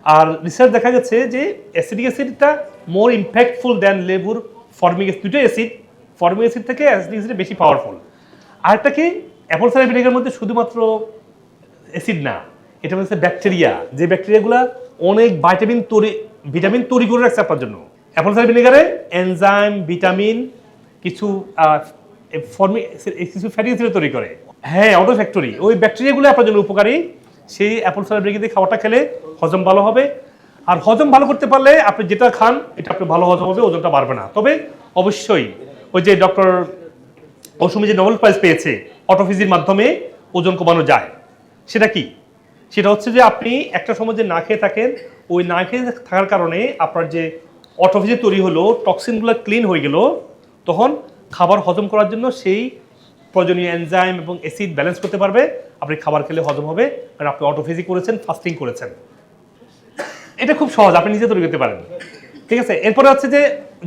আর রিসার্চ দেখা গেছে যে অ্যাসিডিক অ্যাসিডটা মোর ইম্প্যাক্টফুল দেন লেবুর ফর্মিক অ্যাসিড। দুটোই অ্যাসিড, ফর্মিক অ্যাসিড থেকে অ্যাসিডিক অ্যাসিড বেশি পাওয়ারফুল। আরেকটা কি, অ্যাপল সাইডার ভিনেগারের মধ্যে শুধুমাত্র অ্যাসিড না, এটা হচ্ছে ব্যাকটেরিয়া, যে ব্যাকটেরিয়াগুলো অনেক ভিটামিন তৈরি করে রাখছে আপনার জন্য। অ্যাপল সাইডার ভিনেগারে এনজাইম, ভিটামিন, কিছু ফ্যাটি অ্যাসিড তৈরি করে। হ্যাঁ, অটো ফ্যাক্টরি, ওই ব্যাকটেরিয়াগুলো আপনার জন্য উপকারী। সেই অ্যাপল সাইডার ভিনেগার দিয়ে খাবারটা খেলে হজম ভালো হবে। আর হজম ভালো করতে পারলে আপনি যেটা খান এটা আপনার ভালো হজম হবে, ওজনটা বাড়বে না। তবে অবশ্যই ওই যে ডক্টর অসুমি যে নোবেল প্রাইজ পেয়েছে, অটোফিজির মাধ্যমে ওজন কমানো যায়। সেটা কি? সেটা হচ্ছে যে আপনি একটা সময় যে না খেয়ে থাকেন, ওই না খেয়ে থাকার কারণে আপনার যে অটোফিজি তৈরি হলো, টক্সিনগুলো ক্লিন হয়ে গেল, তখন খাবার হজম করার জন্য সেই প্রয়োজনীয় এনজাইম এবং অ্যাসিড ব্যালেন্স করতে পারবে, আপনি খাবার খেলে হজম হবে, কারণ আপনি অটোফেজি করেছেন, ফাস্টিং করেছেন। এটা খুব সহজ, আপনি নিজে তৈরি করতে পারেন। ঠিক আছে, এরপরে হচ্ছে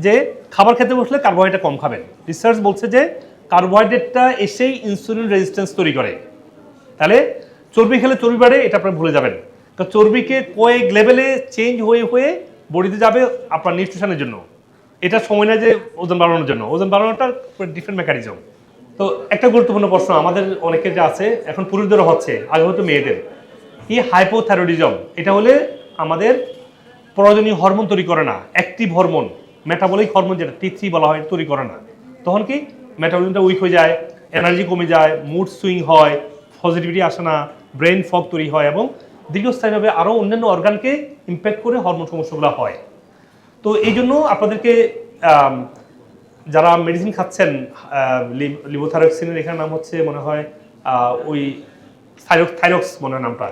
যে খাবার খেতে বসলে কার্বোহাইড্রেট কম খাবেন। রিসার্চ বলছে যে কার্বোহাইড্রেটটা এসেই ইনসুলিন রেজিস্ট্যান্স তৈরি করে। তাহলে চর্বি খেলে চর্বি বাড়ে, এটা আপনি ভুলে যাবেন, কারণ চর্বিকে কয়েক লেভেলে চেঞ্জ হয়ে হয়ে বডিতে যাবে আপনার নিউট্রিশনের জন্য। এটা সময় না যে ওজন বাড়ানোর জন্য, ওজন বাড়ানোটা ডিফারেন্ট মেকানিজম। তো একটা গুরুত্বপূর্ণ প্রশ্ন আমাদের অনেকের যে আছে, এখন পুরুষদেরও হচ্ছে, আগে হয়তো মেয়েদের, কি হাইপোথাইরয়েডিজম। এটা হলে আমাদের প্রয়োজনীয় হরমোন তৈরি করে না, অ্যাক্টিভ হরমোন, মেটাবলিক হরমোন যেটা T3 বলা হয়, তৈরি করে না। তখন কি মেটাবলিজমটা উইক হয়ে যায়, এনার্জি কমে যায়, মুড সুইং হয়, পজিটিভিটি আসে না, ব্রেন ফগ তৈরি হয়, এবং দীর্ঘস্থায়ীভাবে আরও অন্যান্য অর্গানকে ইম্প্যাক্ট করে হরমোন সমস্যাগুলো হয়। তো এই জন্য আপনাদেরকে যারা মেডিসিন খাচ্ছেন, লিভোথাইরক্সিনের এখানে নাম হচ্ছে মনে হয় ওই থাইরক্স মনে হয় নামটা,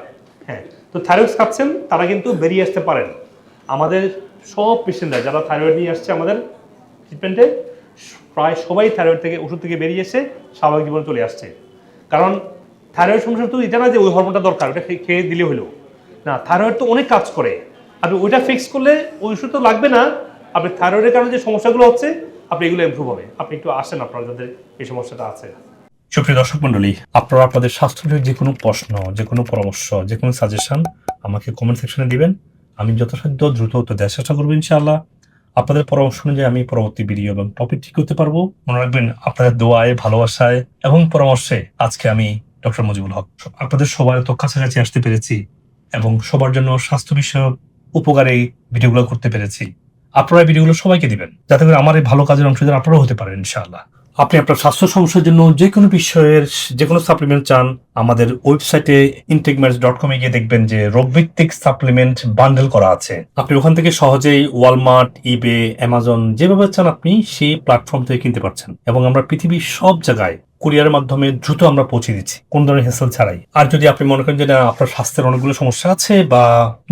হ্যাঁ। তো থাইরক্স খাচ্ছেন তারা কিন্তু বেরিয়ে আসতে পারেন। আমাদের সব পেশেন্টরা যারা থাইরয়েড নিয়ে আসছে আমাদের ট্রিটমেন্টে, প্রায় সবাই থাইরয়েড থেকে ওষুধ থেকে বেরিয়ে এসে স্বাভাবিক জীবনে চলে আসছে। কারণ থাইরয়েড সমস্যা তো এটা না যে ওই হরমোনটা দরকার, ওটা খেয়ে দিলে হলো না, থাইরয়েড তো অনেক কাজ করে। আপনি ওইটা ফিক্স করলে ওই ওষুধ তো লাগবে না, আপনি থাইরয়েডের কারণে যে সমস্যাগুলো হচ্ছে আপনি এগুলো ইমপ্রুভ হবে। আপনি একটু আসেন আপনারা যাদের এই সমস্যাটা আছে। সুপ্রিয় দর্শক মন্ডলী, আপনারা আপনাদের স্বাস্থ্য যে কোনো প্রশ্ন, যে কোনো পরামর্শ, যে কোনো সাজেশন আমাকে কমেন্ট সেকশনে দিবেন। আমি যথাসাধ্য দ্রুত উত্তর দেওয়ার চেষ্টা করবো ইনশাআল্লাহ। আপনাদের পরামর্শ অনুযায়ী আমি পরবর্তী ভিডিও এবং টপিক ঠিক করতে পারবো। মনে রাখবেন, আপনাদের দোয়ায়, ভালোবাসায় এবং পরামর্শে আজকে আমি ডক্টর মুজিবুল হক আপনাদের সবার তো কাছাকাছি আসতে পেরেছি এবং সবার জন্য স্বাস্থ্য বিষয়ক উপকারে ভিডিওগুলো করতে পেরেছি। আপনারা ভিডিওগুলো সবাইকে দিবেন, যাতে করে আমার এই ভালো কাজের অংশীদার আপনারাও হতে পারেন ইনশাআল্লাহ। আপনি আপনার স্বাস্থ্য সমস্যার জন্য যে কোনো বিষয়ের যে কোনো সাপ্লিমেন্ট চান, আমাদের ওয়েবসাইটে intakeMeds.com গিয়ে দেখবেন যে রোগভিত্তিক সাপ্লিমেন্ট বান্ডেল করা আছে। আপনি ওখান থেকে সহজেই ওয়ালমার্ট, ইবে, অ্যামাজন যেভাবে চান আপনি সেই প্ল্যাটফর্ম থেকে কিনতে পারছেন, এবং আমরা পৃথিবীর সব জায়গায় কুরিয়ারের মাধ্যমে দ্রুত আমরা পৌঁছে দিচ্ছি, কোন ধরনের হেসেল ছাড়াই। আর যদি আপনি মনে করেন যে না, আপনার স্বাস্থ্যের অনেকগুলো সমস্যা আছে বা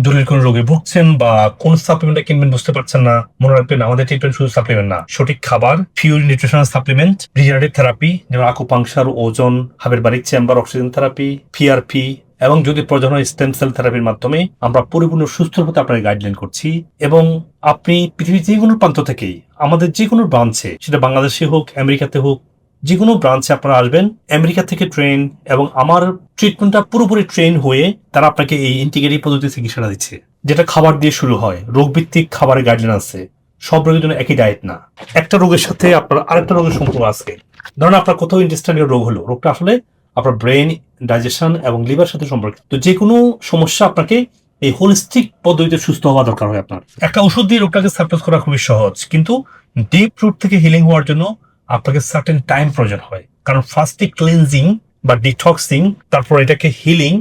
জটিল কোনো রোগে ভুগছেন বা কোন সাপ্লিমেন্টটা কিনবেন বুঝতে পারছেন না, মনে রাখবেন আমাদের ট্রিটমেন্ট শুধু সাপ্লিমেন্ট না, সঠিক খাবার, pure nutritional supplement, regenerative therapy যেমন আকুপাংশার, ওজন, hyperbaric chamber, oxygen therapy, PRP, এবং যদি প্রয়োজন হয় স্টেম সেল থেরাপির মাধ্যমে আমরা পরিপূর্ণ সুস্থ হতে আপনাকে গাইডলাইন করছি। এবং আপনি পৃথিবীর যে কোনো প্রান্ত থেকেই আমাদের যে কোনো ব্রাঞ্চে, সেটা বাংলাদেশে হোক, আমেরিকাতে হোক, যে কোনো ব্রাঞ্চে আপনারা আসবেন, আমেরিকা থেকে ট্রেন এবং আমার ট্রিটমেন্টটা পুরোপুরি ট্রেন হয়ে তারা আপনাকে এই ইন্টিগ্রেটিভ পদ্ধতি চিকিৎসাটা দিচ্ছে, যেটা খাবার দিয়ে শুরু হয়। রোগভিত্তিক খাবারের গাইডলাইন আছে, সব রোগের জন্য একই ডায়েট না, একটা রোগের সাথে আপনার আরেকটা রোগের সম্পর্ক আছে। ধরুন আপনার কোথাও ইন্টেস্টাইনাল রোগ হলো, রোগটা আসলে আপনার ব্রেন, ডাইজেশন এবং লিভার সাথে সম্পর্কিত। তো যে কোনো সমস্যা আপনাকে এই হোলিস্টিক পদ্ধতিতে সুস্থ হওয়া দরকার হয়। আপনার একটা ওষুধ দিয়ে রোগটাকে সাপ্রেস করা খুবই সহজ, কিন্তু ডিপ রুট থেকে হিলিং হওয়ার জন্য আপনাকে সার্টেন টাইম প্রয়োজন হয়। কারণ ফার্স্টে ক্লিনজিং বা ডিটক্সিং, তারপর এটাকে হিলিং,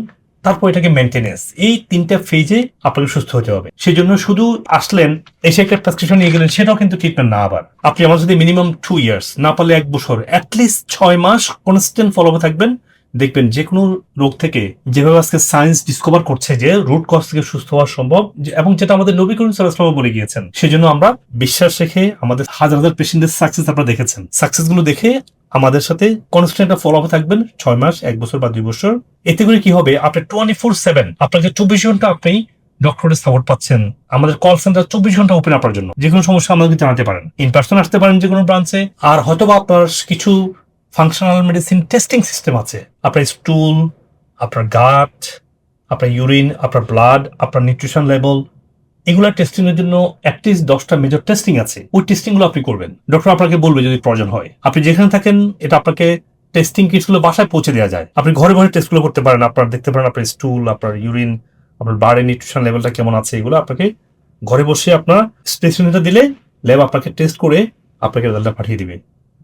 তারপর এটাকে মেনটেনেন্স, এই তিনটা ফেজে আপনাকে সুস্থ হতে হবে। সেই জন্য শুধু আসলেন, এসে একটা প্রেসক্রিপশন নিয়ে গেলেন, সেটাও কিন্তু ট্রিটমেন্ট না। আবার আপনি আমার যদি মিনিমাম 2 years, না পারলে 1 বছর, অ্যাটলিস্ট 6 মাস কনস্ট্যান্ট ফলো আপ থাকবেন, দেখবেন যে কোনো রোগ থেকে যেভাবে আজকে সায়েন্স ডিসকভার করছে যে রুট কজ থেকে সুস্থ হওয়া সম্ভব, এবং যেটা আমাদের নবী করিম সাল্লাল্লাহু আলাইহি ওয়াসাল্লাম বলে গিয়েছেন। সেজন্য আমরা বিশ্বাস রেখে আমাদের হাজার হাজার পেশেন্টের সাকসেস আপনারা দেখেছেন, সাকসেস গুলো দেখে আমাদের সাথে কনস্ট্যান্ট ফলো আপ থাকবেন 6 মাস, 1 বছর বা 2 বছর। এতে করে কি হবে, আপনি 24/7 আপনাকে 24 ঘন্টা আপনি ডক্টরের সাপোর্ট পাচ্ছেন। আমাদের কল সেন্টার 24 ঘন্টা ওপেন আপনার জন্য। যে কোনো সমস্যা আমাদেরকে জানাতে পারেন, ইন পার্সন আসতে পারেন যে কোনো ব্রাঞ্চে। আর হয়তো বা আপনার কিছু ফাংশনাল মেডিসিন টেস্টিং সিস্টেম আছে, আপনার স্টুল, আপনার গাট, আপনার ইউরিন, আপনার ব্লাড, আপনার নিউট্রিশন লেভেল, এগুলা টেস্টিং এর জন্য অ্যাটলিস্ট 10টা মেজর টেস্টিং আছে। ওই টেস্টিং গুলো আপনি করবেন, ডক্টর আপনাকে বলবে যদি প্রয়োজন হয়। আপনি যেখানে থাকেন এটা আপনাকে টেস্টিং কিটগুলো বাসায় পৌঁছে দেওয়া যায়, আপনি ঘরে ঘরে টেস্টগুলো করতে পারেন। আপনার দেখতে পারেন আপনার স্টুল, আপনার ইউরিন, আপনার ব্লাডের নিউট্রিশন লেভেলটা কেমন আছে, এগুলো আপনাকে ঘরে বসে আপনার স্পেসিমেনটা দিলে ল্যাব আপনাকে টেস্ট করে আপনাকে রেজাল্টটা পাঠিয়ে দিবে।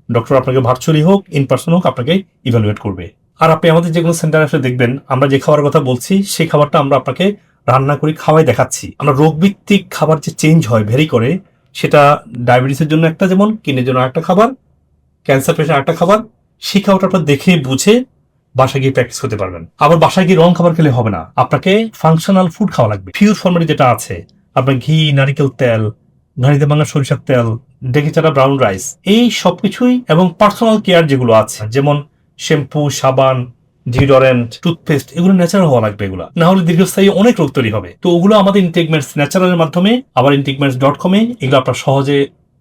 ডক্টর আপনাকে ভার্চুয়ালি হোক, ইন পার্সন হোক, আপনাকে ইভ্যালুয়েট করবে। আর আপনি আমাদের যে কোনো সেন্টারে আসলে দেখবেন আমরা যে খাবারের কথা বলছি সেই খাবারটা আমরা আপনাকে রান্না করে খাওয়াই দেখাচ্ছি। আমরা রোগভিত্তিক খাবার যে চেঞ্জ হয় ভেরি করে, সেটা ডায়াবেটিসের জন্য একটা, যেমন কিডনির জন্য একটা খাবার, ক্যান্সার পেশেন্ট একটা খাবার, সেই খাবারটা আপনার দেখে বুঝে বাসায় গিয়ে প্র্যাকটিস করতে পারবেন। আবার বাসায় গিয়ে রং খাবার খেলে হবে না, আপনাকে ফাংশনাল ফুড খাওয়া লাগবে। পিওর ফর্মেটে যেটা আছে, আপনার ঘি, নারিকেল তেল, ঘানিতে ভাঙা সরিষার তেল, ডেকে চাটা ব্রাউন রাইস, এই সবকিছুই, এবং পার্সোনাল কেয়ার যেগুলো আছে, যেমন শ্যাম্পু, সাবান, ডিওডোরেন্ট, টুথপেস্ট এগুলো ন্যাচারাল হওয়া লাগবে। এগুলো না হলে দীর্ঘস্থায়ী অনেক রোগ তৈরি হবে। তো ওগুলো আমাদের ইনটেকমেন্টস ন্যাচারালের মাধ্যমে, আবার ইনটেকমেন্টস.com এ এগুলো আপনার সহজে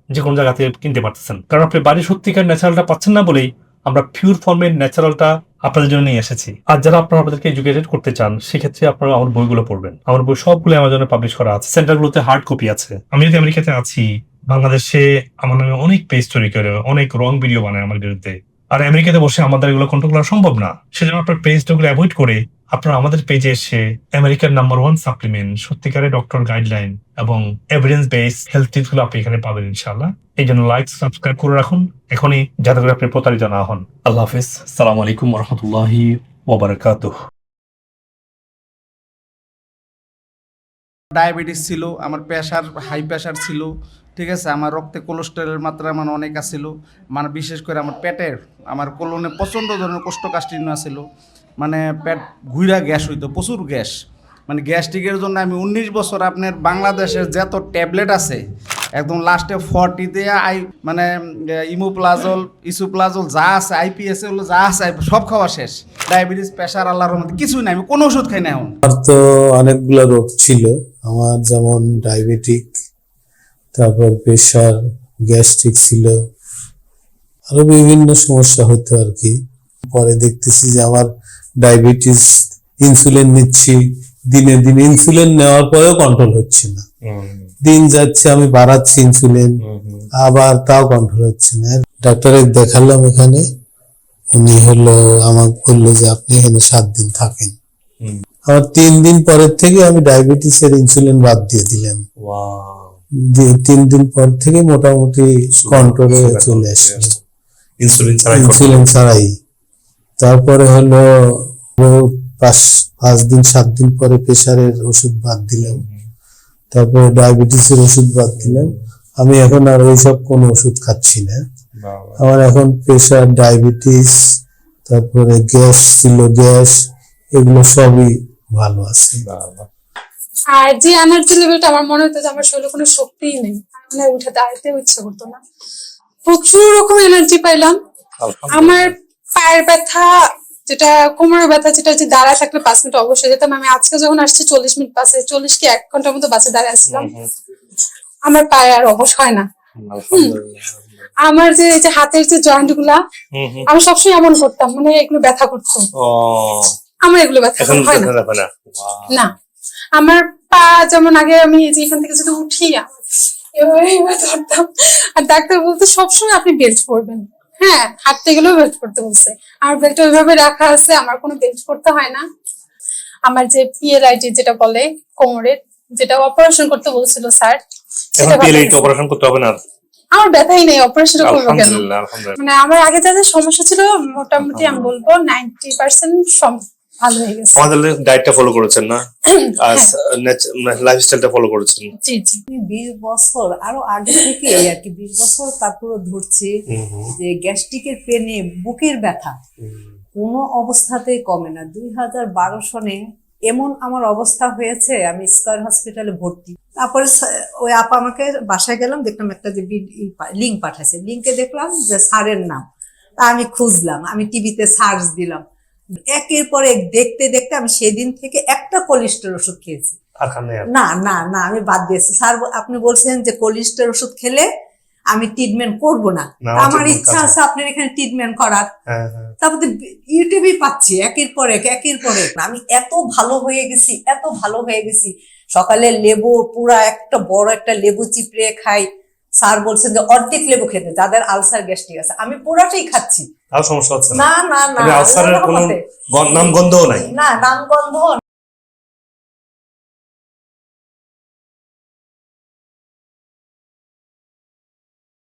যে কোনো জায়গা থেকে কিনতে পারতেছেন। কারণ আপনি বাড়ির সত্যিকার ন্যাচারালটা পাচ্ছেন না বলেই আমরা পিওর ফর্মের ন্যাচারালটা আপনাদের জন্য নিয়ে এসেছি। আর যারা আপনারা আমাদেরকে এডুকেটেড করতে চান, সেক্ষেত্রে আপনারা আমার বইগুলো পড়বেন। আমার বই সবগুলো অ্যামাজনে পাবলিশ করা আছে, সেন্টারগুলোতে হার্ড কপি আছে। আমি যদি আমেরিকাতে আছি, বাংলাদেশে আমার নামে অনেক পেজ তৈরি করে অনেক রং ভিডিও বানায় আমার বিরুদ্ধে। আর আমেরিকাতে বসে আমাদের এগুলো কন্ট্রোল করা সম্ভব না। সেজন্য আপনার পেজগুলো অ্যাভয়েড করে আপনারা আমাদের পেজে এসে আমেরিকার নাম্বার 1 সাপ্লিমেন্ট, সত্যিকারের ডক্টর গাইডলাইন এবং এভিডেন্স বেস হেলথ টিপস গুলো আপনি এখানে পাবেন ইনশাআল্লাহ। এই জন্য লাইক, সাবস্ক্রাইব করে রাখুন এখনই, যাতে করে আপনি প্রতারিত না হন। আল্লাহ হাফেজ। আসসালামু আলাইকুম ওয়া রাহমাতুল্লাহি ওয়া বারাকাতুহু। ডায়াবেটিস ছিল, আমার প্রেশার, হাই প্রেশার ছিল, ঠিক আছে। আমার রক্তে কোলেস্টেরলের মাত্রা মানে অনেক আছিল, মানে বিশেষ করে আমার পেটের, আমার কোলনে প্রচণ্ড ধরনের কোষ্ঠকাঠিন্য আছিল, মানে পেট ঘুইরা গ্যাস হইতো, প্রচুর গ্যাস। মানে গ্যাস্ট্রিকের জন্য আমি 19 বছর আপনার বাংলাদেশের যত ট্যাবলেট আছে একদম লাস্টে 40 দিয়ে মানে ইমোপ্লাজল, ইসোপ্লাজল যা আছে, আইপিএস এগুলো যা আছে সব খাওয়া শেষ। ডায়াবেটিস, প্রেশার, আল্লাহর রহমতে কিছুই নাই, আমি কোনো ওষুধ খাই না এখন। আমার তো অনেকগুলো রোগ ছিল আমার, যেমন ডায়াবেটিক, তারপর প্রেশার, গ্যাস্ট্রিক ছিল, আরো বিভিন্ন সমস্যা হতো আর কি। পরে দেখতেছি যে আমার ডায়াবেটিস, ইনসুলিন নিচ্ছি, দিনে দিনে ইনসুলিন নেওয়ার পরেও কন্ট্রোল হচ্ছে না। দিন যাচ্ছে, আমি বাড়াচ্ছি ইনসুলিন, আবার তাও কন্ট্রোল হচ্ছে না। ডাক্তারের দেখালাম এখানে, উনি আমাকে বললো যে আপনি এখানে 7 দিন থাকেন। আমার 3 দিন পরের থেকে আমি ডায়াবেটিসের ইনসুলিন বাদ দিয়ে দিলাম। 3 দিন পর থেকে মোটামুটি কন্ট্রোলে চলে আসলো, ইনসুলিন ছাড়াই। তারপরে 5 দিন 7 দিন পরে প্রেশারের ওষুধ বাদ দিলাম, তারপরে ডায়াবেটিসের ওষুধ বাদ দিলাম। আমি এখন আর ওইসব কোনো ওষুধ খাচ্ছি না। আমার এখন প্রেশার, ডায়াবেটিস, তারপরে গ্যাস ছিল, গ্যাস, এগুলো সবই ভালো আছে। আর যে এনার্জি লেভেলটা, আমার মনে হতো যে আমার শরীরে কোনো শক্তিই নেই, মানে উঠে দাঁড়াতেও ইচ্ছা করতো না। প্রচুর রকম এনার্জি পাইলাম। আমার পায়ের ব্যথা, যেটা কোমরের ব্যথা, যেটা যে দাঁড়ায় থাকলে 5 মিনিট অবশ্যই যেতাম, আমি আজকে যখন আসছি 40 মিনিট বাসে, 40 কি 1 ঘন্টার মতো বাসে দাঁড়িয়ে আসছিলাম, আমার পায়ে আর অবশ হয় না। আমার যে হাতের যে জয়েন্ট গুলা, আমি সবসময় এমন করতাম, মানে এগুলো ব্যথা করতো, আমার এগুলো ব্যথা হয় না। না, আমার পা যেমন আগে আমি এখান থেকে যদি উঠি এভাবে ধরতাম, আর ডাক্তার বলতে সবসময় আপনি বেল্ট পরবেন। হ্যাঁ, হাঁটতে গেলেও বেল্ট পরতে বলছে, আর বেল্ট ওইভাবে রাখা আছে, আমার কোনো বেল্ট পরতে হয় না। আমার যে পিএলআইটি যেটা বলে কোমরের, যেটা অপারেশন করতে বলছিল স্যার, সেটা অপারেশন করতে হবে না, আমার ব্যথাই নেই, অপারেশন করবো কেন? মানে আমার আগে যাদের সমস্যা ছিল মোটামুটি আমি বলবো 90% ভালো হয়ে গেছে। আমাদের ডায়েটটা ফলো করেছেন না, আর লাইফস্টাইলটা ফলো করেছেন। জি জি, 20 বছর আরো আগে থেকে আর কি 20 বছর তারপরে ধরছি যে গ্যাস্ট্রিকের পেনে, বুকের ব্যথা কোনো অবস্থাতেই কমে না। 2012 সনে এমন আমার অবস্থা হয়েছে, আমি স্কয়ার হসপিটালে ভর্তি। তারপরে ওই আপা আমাকে বাসায় গেলাম, দেখলাম একটা যে লিঙ্ক পাঠাইছে, লিঙ্কে দেখলাম যে স্যারের নাম, তা আমি খুঁজলাম, আমি টিভিতে সার্চ দিলাম, একের পর এক দেখতে দেখতে আমি সেদিন থেকে একটা কোলেস্টেরল ওষুধ খেয়েছি। না না না, আমি বাদ দিয়েছি। স্যার আপনি বলছেন যে কোলেস্টেরল ওষুধ খেলে আমি ট্রিটমেন্ট করব না, আমার ইচ্ছা আছে আপনার এখানে ট্রিটমেন্ট করার। তারপরে ইউটিউবে পাচ্ছি একের পর এক, একের পর এক। আমি এত ভালো হয়ে গেছি, এত ভালো হয়ে গেছি। সকালে লেবু, পুরা একটা বড় একটা লেবু চিপড়ে খাই। স্যার বলছেন যে অর্ধেক লেবু খেতে, যাদের আলসার গ্যাস্ট্রিক আছে। আমি পুরাটাই খাচ্ছি, আর সমস্যা হচ্ছে না না না, আলসারের কোনো নাম গন্ধও নাই, না নাম গন্ধ